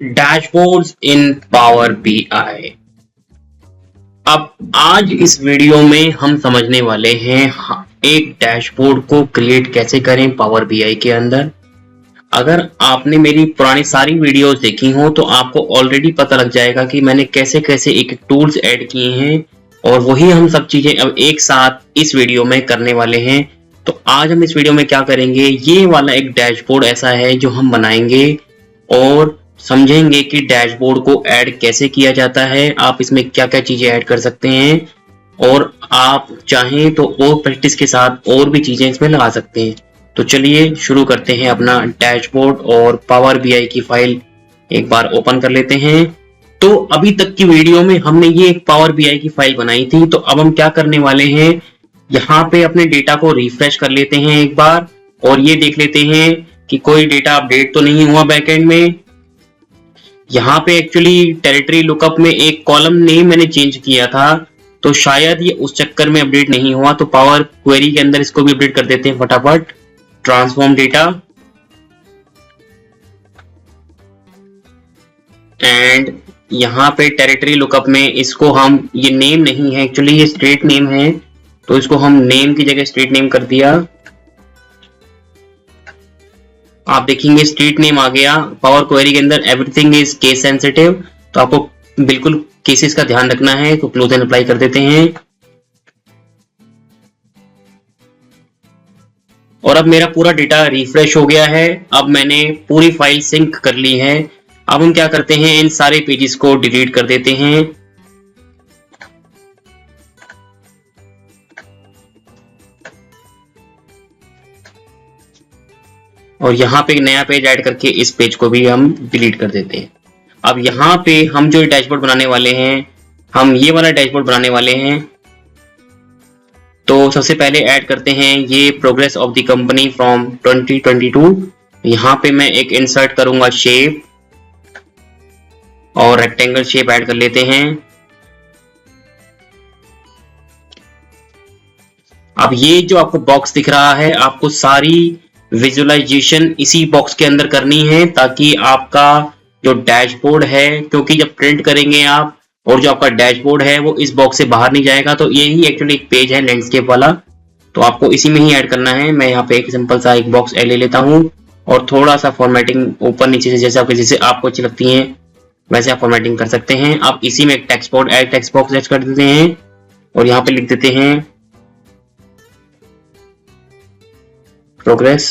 Dashboards इन power BI. अब आज इस वीडियो में हम समझने वाले हैं एक डैशबोर्ड को क्रिएट कैसे करें पावर बीआई के अंदर। अगर आपने मेरी पुरानी सारी वीडियोस देखी हो तो आपको ऑलरेडी पता लग जाएगा कि मैंने कैसे कैसे एक टूल्स ऐड किए हैं और वही हम सब चीजें अब एक साथ इस वीडियो में करने वाले हैं। तो आज हम इस वीडियो में क्या करेंगे, ये वाला एक डैशबोर्ड ऐसा है जो हम बनाएंगे और समझेंगे कि डैशबोर्ड को ऐड कैसे किया जाता है, आप इसमें क्या क्या चीजें ऐड कर सकते हैं और आप चाहें तो और प्रैक्टिस के साथ और भी चीजें इसमें लगा सकते हैं। तो चलिए शुरू करते हैं अपना डैशबोर्ड और पावर बीआई की फाइल एक बार ओपन कर लेते हैं। तो अभी तक की वीडियो में हमने ये एक पावर बीआई की फाइल बनाई थी, तो अब हम क्या करने वाले हैं, यहाँ पे अपने डेटा को रिफ्रेश कर लेते हैं एक बार और ये देख लेते हैं कि कोई डेटा अपडेट तो नहीं हुआ बैकएंड में। यहाँ पे एक्चुअली टेरिटरी लुकअप में एक कॉलम नेम मैंने चेंज किया था, तो शायद ये उस चक्कर में अपडेट नहीं हुआ। तो पावर क्वेरी के अंदर इसको भी अपडेट कर देते हैं फटाफट। ट्रांसफॉर्म डेटा एंड यहाँ पे टेरिटरी लुकअप में इसको हम, ये नेम नहीं है एक्चुअली, ये स्ट्रेट नेम है, तो इसको हम नेम की जगह स्ट्रीट नेम कर दिया। आप देखेंगे स्ट्रीट नेम आ गया। पावर क्वेरी के अंदर एवरीथिंग इज केस सेंसिटिव, तो आपको बिल्कुल केसेस का ध्यान रखना है, तो क्लोज एंड अप्लाई कर देते हैं। और अब मेरा पूरा डेटा रिफ्रेश हो गया है, अब मैंने पूरी फाइल सिंक कर ली है। अब हम क्या करते हैं, इन सारे पेजेस को डिलीट कर देते हैं। और यहाँ पे एक नया पेज ऐड करके इस पेज को भी हम डिलीट कर देते हैं। अब यहाँ पे हम जो डैशबोर्ड बनाने वाले हैं, हम ये वाला डैशबोर्ड बनाने वाले हैं। तो सबसे पहले ऐड करते हैं ये progress of the company from 2022। यहाँ पे मैं एक इंसर्ट करूंगा शेप और रेक्टेंगल शेप ऐड कर लेते हैं। अब ये जो आपको बॉक्स दिख रहा है, आपको सारी विजुअलाइजेशन इसी बॉक्स के अंदर करनी है, ताकि आपका जो डैशबोर्ड है, क्योंकि जब प्रिंट करेंगे आप और जो आपका डैशबोर्ड है वो इस बॉक्स से बाहर नहीं जाएगा। तो यही एक्चुअली एक पेज है लैंडस्केप वाला, तो आपको इसी में ही ऐड करना है। मैं यहाँ पे एक सिंपल सा एक बॉक्स ले लेता हूँ और थोड़ा सा फॉर्मेटिंग ऊपर नीचे से जैसे आपको अच्छी लगती है वैसे आप फॉर्मेटिंग कर सकते हैं। अब इसी में एक टेक्स्ट बॉक्स ऐड कर देते हैं और यहाँ पे लिख देते हैं progress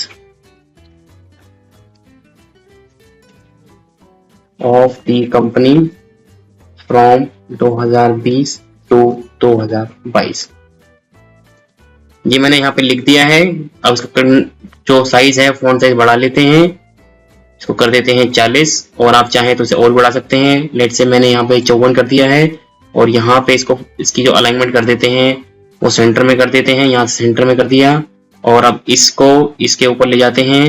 of the company from 2020 to 2022। ये मैंने यहाँ पे लिख दिया है। अब इसका जो साइज है, फॉन्ट साइज बढ़ा लेते हैं, इसको कर देते हैं 40 और आप चाहें तो इसे और बढ़ा सकते हैं। लेट से मैंने यहाँ पे 54 कर दिया है और यहाँ पे इसकी जो अलाइनमेंट कर देते हैं वो सेंटर में कर देते हैं, यहाँ सेंटर में कर दिया। और अब इसको इसके ऊपर ले जाते हैं,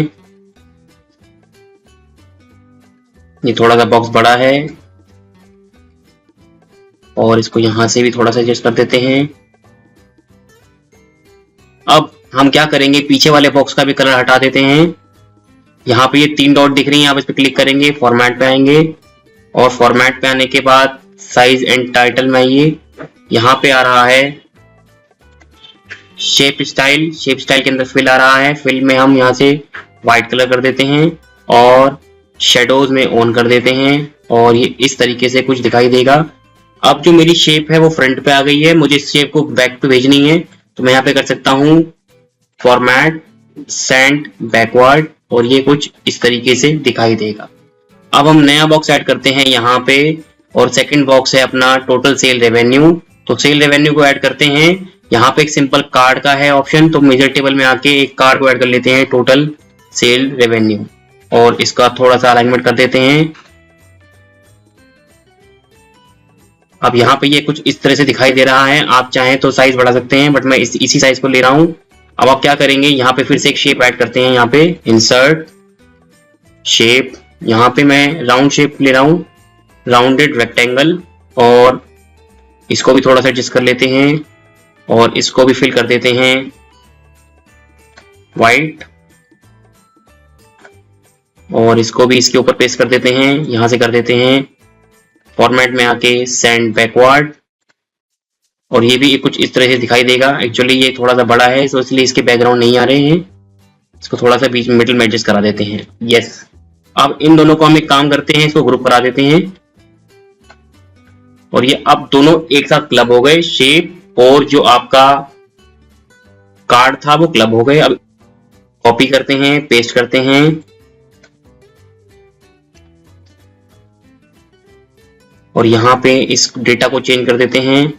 ये थोड़ा सा बॉक्स बड़ा है और इसको यहां से भी थोड़ा सा एडजस्ट कर देते हैं। अब हम क्या करेंगे, पीछे वाले बॉक्स का भी कलर हटा देते हैं। यहाँ पे ये 3 डॉट दिख रही हैं, आप इस पर क्लिक करेंगे, फॉर्मेट पे आएंगे और फॉर्मेट पे आने के बाद साइज एंड टाइटल में आइए। यहाँ पे आ रहा है शेप स्टाइल के अंदर फिल आ रहा है। फिल में हम यहाँ से व्हाइट कलर कर देते हैं और शेडोज में ऑन कर देते हैं और ये इस तरीके से कुछ दिखाई देगा। अब जो मेरी शेप है वो फ्रंट पे आ गई है, मुझे इस शेप को बैक पे भेजनी है, तो मैं यहाँ पे कर सकता हूँ फॉर्मेट सेंड बैकवर्ड और ये कुछ इस तरीके से दिखाई देगा। अब हम नया बॉक्स ऐड करते हैं यहाँ पे और सेकंड बॉक्स है अपना टोटल सेल रेवेन्यू। तो सेल रेवेन्यू को ऐड करते हैं, यहाँ पे एक सिंपल कार्ड का है ऑप्शन, तो मेजर टेबल में आके एक कार्ड को ऐड कर लेते हैं, टोटल सेल रेवेन्यू, और इसका थोड़ा सा अलाइनमेंट कर देते हैं। अब यहाँ पे ये कुछ इस तरह से दिखाई दे रहा है, आप चाहें तो साइज बढ़ा सकते हैं, बट मैं इसी साइज को ले रहा हूँ। अब आप क्या करेंगे, यहाँ पे फिर से एक शेप ऐड करते हैं, यहाँ पे इंसर्ट शेप, यहाँ पे मैं राउंड शेप ले रहा हूँ, राउंडेड रेक्टेंगल, और इसको भी थोड़ा सा एडजस्ट कर लेते हैं और इसको भी फिल कर देते हैं व्हाइट। और इसको भी इसके ऊपर पेस्ट कर देते हैं। यहां से कर देते हैं फॉर्मेट में आके सेंड बैकवर्ड, और ये भी कुछ इस तरह से दिखाई देगा। एक्चुअली ये थोड़ा सा बड़ा है तो इसलिए इसके बैकग्राउंड नहीं आ रहे हैं, इसको थोड़ा सा बीच में मिडिल में एडजस्ट करा देते हैं। यस, अब इन दोनों को हम एक काम करते हैं, इसको ग्रुप करा देते हैं और ये अब दोनों एक साथ क्लब हो गए। शेप और जो आपका कार्ड था वो क्लब हो गए। अब कॉपी करते हैं, पेस्ट करते हैं और यहाँ पे इस डेटा को चेंज कर देते हैं।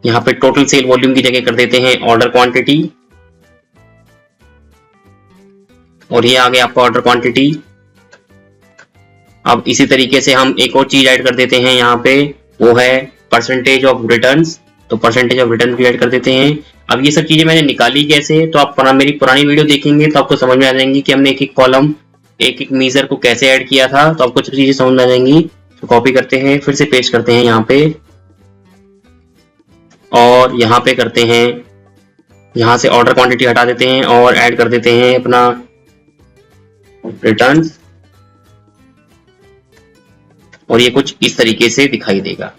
यहाँ पे टोटल सेल वॉल्यूम की जगह कर देते हैं ऑर्डर क्वांटिटी, और ये आ गया आपका ऑर्डर क्वांटिटी। अब इसी तरीके से हम एक और चीज ऐड कर देते हैं यहाँ पे, वो है परसेंटेज ऑफ रिटर्न्स। तो परसेंटेज ऑफ रिटर्न भी ऐड कर देते हैं। अब ये सब चीजें मैंने निकाली कैसे, तो आप मेरी पुरानी वीडियो देखेंगे तो आपको समझ में आ जाएंगी कि हमने एक एक कॉलम एक एक मीजर को कैसे ऐड किया था, तो आपको सब चीजें समझ में आ जाएंगी। तो कॉपी करते हैं, फिर से पेस्ट करते हैं यहाँ पे और यहाँ पे करते हैं, यहाँ से ऑर्डर क्वांटिटी हटा देते हैं और ऐड कर देते हैं अपना रिटर्न्स, और ये कुछ इस तरीके से दिखाई देगा।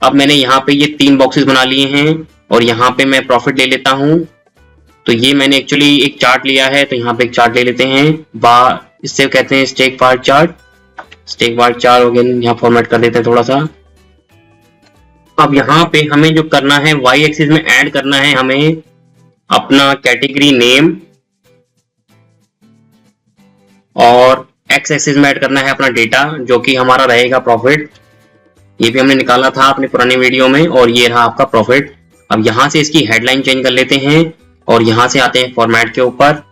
अब मैंने यहाँ पे ये 3 बॉक्सेस बना लिए हैं और यहाँ पे मैं प्रॉफिट ले लेता हूँ। तो ये मैंने एक्चुअली एक चार्ट लिया है, तो यहाँ पे एक चार्ट ले लेते हैं, इससे कहते हैं stack bar chart. Stack bar chart again यहाँ फॉर्मेट कर देते हैं थोड़ा सा। अब यहाँ पे हमें जो करना है, वाई एक्सिस में ऐड करना है हमें अपना कैटेगरी नेम, और एक्स एक्सिस में ऐड करना है अपना डेटा जो कि हमारा रहेगा प्रॉफिट। ये भी हमने निकाला था अपनी पुरानी वीडियो में, और ये रहा आपका प्रॉफिट। अब यहां से इसकी हेडलाइन चेंज कर लेते हैं और यहां से आते हैं फॉर्मेट के ऊपर।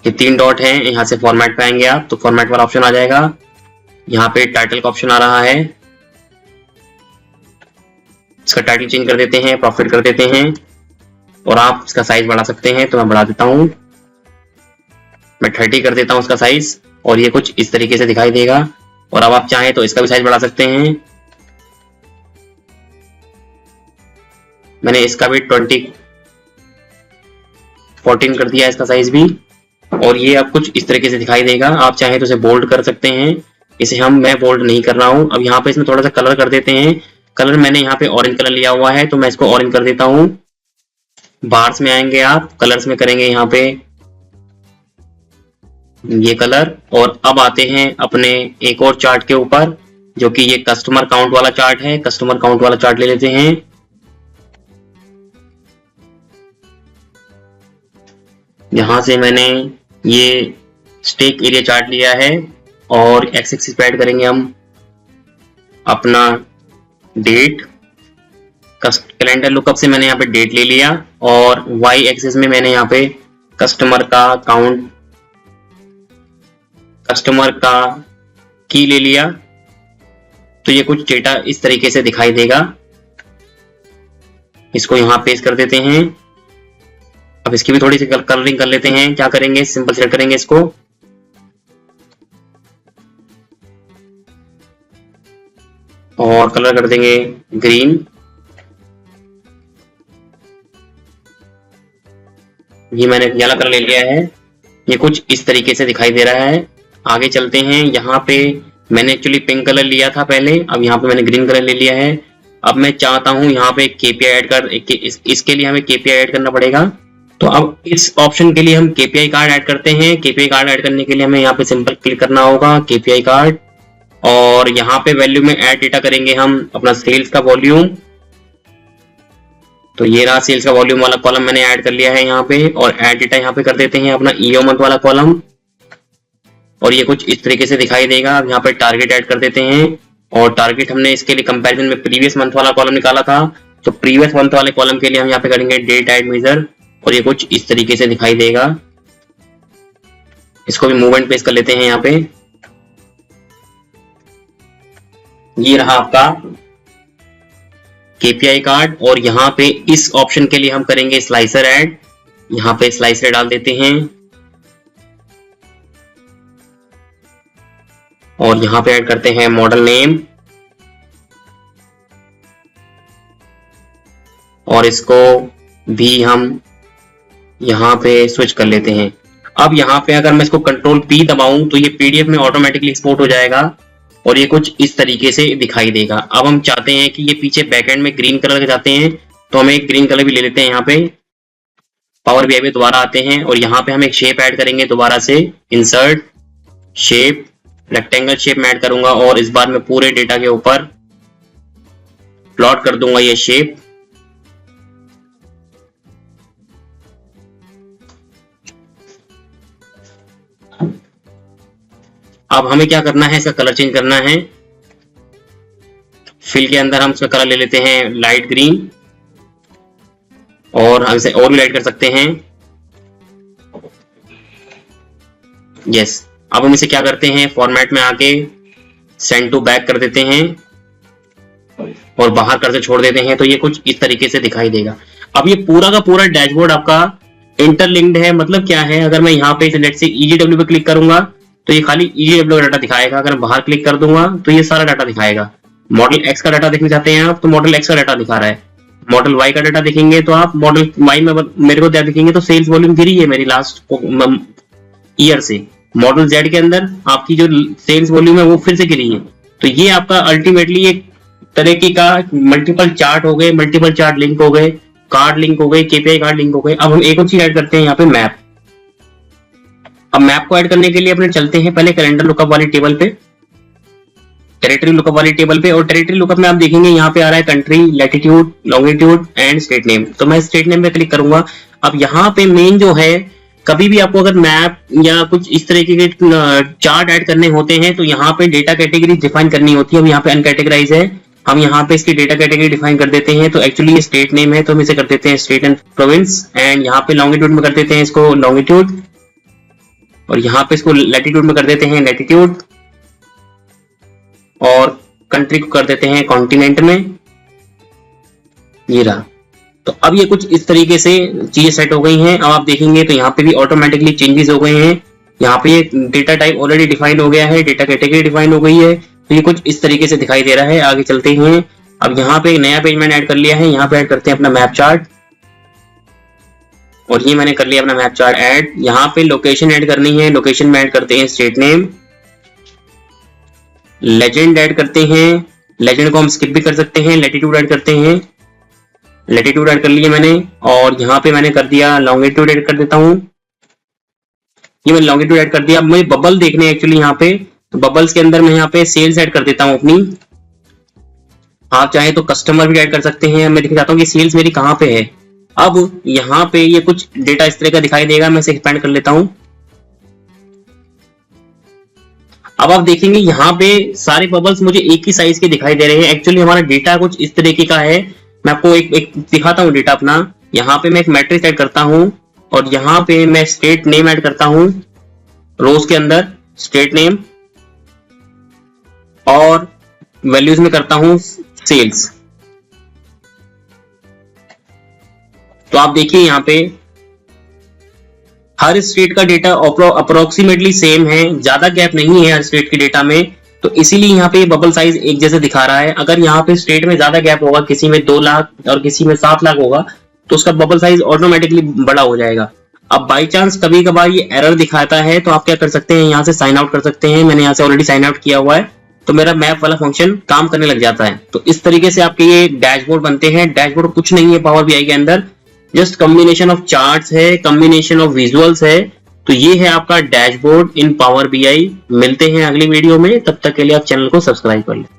ये 3 डॉट हैं, यहां से फॉर्मेट पे आएंगे आप तो फॉर्मेट वाला ऑप्शन आ जाएगा। यहाँ पे टाइटल का ऑप्शन आ रहा है, इसका टाइटल चेंज कर देते हैं, प्रॉफिट कर देते हैं, और आप इसका साइज बढ़ा सकते हैं तो मैं बढ़ा देता हूं, मैं 30 कर देता हूं इसका साइज, और ये कुछ इस तरीके से दिखाई देगा। और अब आप चाहें तो इसका भी साइज बढ़ा सकते हैं, मैंने इसका भी 14 कर दिया इसका साइज भी, और ये अब कुछ इस तरीके से दिखाई देगा। आप चाहें तो इसे बोल्ड कर सकते हैं, इसे मैं बोल्ड नहीं कर रहा हूं। अब यहाँ पे इसमें थोड़ा सा कलर कर देते हैं। कलर मैंने यहाँ पे ऑरेंज कलर लिया हुआ है तो मैं इसको ऑरेंज कर देता हूँ। बार्स में आएंगे आप, कलर्स में करेंगे यहाँ पे ये कलर, और अब आते हैं अपने एक और चार्ट के ऊपर जो कि ये कस्टमर काउंट वाला चार्ट है। कस्टमर काउंट वाला चार्ट ले लेते हैं, यहां से मैंने ये स्टेक एरिया चार्ट लिया है और एक्स एक्सिस पे ऐड करेंगे हम अपना डेट। कैलेंडर लुकअप से मैंने यहाँ पे डेट ले लिया, और वाई एक्सिस में मैंने यहाँ पे कस्टमर का काउंट, कस्टमर का की ले लिया। तो ये कुछ डेटा इस तरीके से दिखाई देगा। इसको यहाँ पेस्ट कर देते हैं। अब इसकी भी थोड़ी सी कलरिंग कर लेते हैं। क्या करेंगे, सिंपल सेलेक्ट करेंगे इसको और कलर कर देंगे ग्रीन। ये मैंने येलो कलर ले लिया है, ये कुछ इस तरीके से दिखाई दे रहा है। आगे चलते हैं, यहाँ पे मैंने एक्चुअली पिंक कलर लिया था पहले, अब यहाँ पे मैंने ग्रीन कलर ले लिया है। अब मैं चाहता हूँ यहाँ पे केपीआई ऐड कर, इसके लिए हमें केपीआई ऐड करना पड़ेगा। तो अब इस ऑप्शन के लिए हम केपीआई कार्ड ऐड करते हैं। केपीआई कार्ड ऐड करने के लिए हमें यहाँ पे सिंपल क्लिक करना होगा केपीआई कार्ड, और यहाँ पे वैल्यू में ऐड डेटा करेंगे हम अपना सेल्स का वॉल्यूम। तो ये रहा सेल्स का वॉल्यूम वाला कॉलम मैंने ऐड कर लिया है यहाँ पे, और ऐड डेटा यहाँ पे कर देते हैं अपना ईओ मंथ वाला कॉलम, और ये कुछ इस तरीके से दिखाई देगा। अब यहाँ पे टारगेट ऐड कर देते हैं, और टारगेट हमने इसके लिए कंपैरिजन में प्रीवियस मंथ वाला कॉलम निकाला था, तो प्रीवियस मंथ वाले कॉलम के लिए हम यहाँ पे करेंगे डेट ऐड मेजर, और ये कुछ इस तरीके से दिखाई देगा। इसको भी मूवमेंट पेस्ट कर लेते हैं यहाँ पे। ये रहा आपका केपीआई कार्ड, और यहाँ पे इस ऑप्शन के लिए हम करेंगे स्लाइसर ऐड। यहाँ पे स्लाइसर डाल देते हैं, और यहाँ पे ऐड करते हैं मॉडल नेम, और इसको भी हम यहाँ पे स्विच कर लेते हैं। अब यहाँ पे अगर मैं इसको कंट्रोल P दबाऊं तो ये पीडीएफ में ऑटोमेटिकली एक्सपोर्ट हो जाएगा और ये कुछ इस तरीके से दिखाई देगा। अब हम चाहते हैं कि ये पीछे बैकएंड में ग्रीन कलर के चाहते हैं, तो हम एक ग्रीन कलर भी ले लेते हैं। यहाँ पे पावर बीआई में दोबारा आते हैं और यहाँ पे हम एक शेप ऐड करेंगे दोबारा से, इंसर्ट शेप, रेक्टेंगल शेप में ऐड करूंगा और इस बार मैं पूरे डेटा के ऊपर प्लॉट कर दूंगा ये शेप। अब हमें क्या करना है, इसका कलर चेंज करना है। फिल के अंदर हम इसका कलर ले लेते हैं लाइट ग्रीन और हम इसे और भी लाइट कर सकते हैं। यस, अब हम इसे क्या करते हैं, फॉर्मेट में आके सेंड टू बैक कर देते हैं और बाहर कर से छोड़ देते हैं, तो ये कुछ इस तरीके से दिखाई देगा। अब ये पूरा का पूरा डैशबोर्ड आपका इंटरलिंक्ड है। मतलब क्या है, अगर मैं यहाँ पे लेट्स से EGW पे क्लिक करूंगा तो ये खाली EGW का डाटा दिखाएगा। अगर बाहर क्लिक कर दूंगा तो ये सारा डाटा दिखाएगा। मॉडल एक्स का डाटा देखना चाहते हैं आप तो मॉडल एक्स का डाटा दिखा रहा है। मॉडल वाई का डाटा देखेंगे तो आप मॉडल वाई में मेरे को क्या दिखेंगे, तो सेल्स वॉल्यूम गिरी है मेरी लास्ट ईयर से। मॉडल जेड के अंदर आपकी जो सेल्स वॉल्यूम है वो फिर से गिरी है। तो ये आपका अल्टीमेटली एक तरीके का मल्टीपल चार्ट हो गए, मल्टीपल चार्ट लिंक हो गए, कार्ड लिंक हो गए, केपीआई कार्ड लिंक हो गए। अब हम एक और चीज ऐड करते हैं यहाँ पे, मैप। अब मैप को ऐड करने के लिए अपने चलते हैं पहले कैलेंडर लुकअप वाली टेबल पे, टेरिटरी लुकअप वाली टेबल पे। और टेरिटरी लुकअप में आप देखेंगे यहाँ पे आ रहा है country, latitude, longitude and state name. तो मैं स्टेट नेम पे क्लिक करूंगा। अब यहाँ पे मेन जो है, कभी भी आपको अगर मैप या कुछ इस तरीके के चार्ट ऐड करने होते हैं तो यहाँ पे डेटा कैटेगरी डिफाइन करनी होती है। अब यहाँ पे अनकैटेगराइज है, हम यहाँ पे इसकी डेटा कैटेगरी डिफाइन कर देते हैं। तो एक्चुअली ये स्टेट नेम है तो हम इसे कर देते हैं स्टेट एंड प्रोविंस। एंड यहाँ पे लॉन्गिट्यूड में कर देते हैं इसको लॉन्गिट्यूड और यहाँ पे इसको लैटिट्यूड में कर देते हैं लैटिट्यूड और कंट्री को कर देते हैं कॉन्टिनेंट में। ये रहा। तो अब ये कुछ इस तरीके से चीजें सेट हो गई हैं। अब आप देखेंगे तो यहाँ पे भी ऑटोमेटिकली चेंजेस हो गए हैं। यहाँ पे डेटा टाइप ऑलरेडी डिफाइन हो गया है, डेटा कैटेगरी डिफाइन हो गई है। तो ये कुछ इस तरीके से दिखाई दे रहा है। आगे चलते हैं। अब यहाँ पे एक नया पेज मैंने ऐड कर लिया है। यहाँ पे ऐड करते हैं अपना मैप चार्ट और ये मैंने कर लिया अपना मैप चार्ट ऐड। यहाँ पे लोकेशन ऐड करनी है, लोकेशन में ऐड करते हैं स्टेट नेम। लेजेंड ऐड करते हैं, लेजेंड को हम स्किप भी कर सकते हैं। लैटिट्यूड ऐड करते हैं, लैटिट्यूड ऐड कर लिया मैंने। और यहाँ पे मैंने कर दिया लॉन्गिट्यूड ऐड कर देता हूँ। ये मैंने लॉन्गिट्यूड ऐड कर दिया। अब मुझे बबल देखने एक्चुअली यहाँ पे, तो बबल्स के अंदर मैं यहाँ पे सेल्स ऐड कर देता हूँ अपनी। आप चाहे तो कस्टमर भी ऐड कर सकते हैं। मैं दिखा चाहता हूँ कि सेल्स मेरी कहाँ पे है। अब यहाँ पे ये कुछ डेटा इस तरह का दिखाई देगा। मैं इसे एक्सपेंड कर लेता हूँ। अब आप देखेंगे यहाँ पे सारे बबल्स मुझे एक ही साइज के दिखाई दे रहे हैं। एक्चुअली हमारा डेटा कुछ इस तरीके का है। मैं आपको एक दिखाता हूँ डेटा अपना। यहाँ पे मैं एक मैट्रिक्स ऐड करता हूँ और यहाँ पे मैं स्टेट नेम ऐड करता हूँ, रोज के अंदर स्टेट नेम और वैल्यूज में करता हूँ सेल्स। तो आप देखिए यहाँ पे हर स्टेट का डेटा अप्रोक्सीमेटली सेम है, ज्यादा गैप नहीं है हर स्टेट के डेटा में। तो इसीलिए यहाँ पे बबल साइज एक जैसे दिखा रहा है। अगर यहाँ पे स्टेट में ज्यादा गैप होगा, किसी में 2 लाख और किसी में 7 लाख होगा, तो उसका बबल साइज ऑटोमेटिकली बड़ा हो जाएगा। अब बाई चांस कभी कभार ये एरर दिखाता है तो आप क्या कर सकते हैं, यहाँ से साइन आउट कर सकते हैं। मैंने यहाँ से ऑलरेडी साइन आउट किया हुआ है तो मेरा मैप वाला फंक्शन काम करने लग जाता है। तो इस तरीके से आपके ये डैशबोर्ड बनते हैं। डैशबोर्ड कुछ नहीं है पावर बीआई के अंदर, जस्ट कॉम्बिनेशन ऑफ चार्ट्स है, कॉम्बिनेशन ऑफ विजुअल्स है। तो ये है आपका डैशबोर्ड इन पावर बीआई। मिलते हैं अगली वीडियो में, तब तक के लिए आप चैनल को सब्सक्राइब कर लें।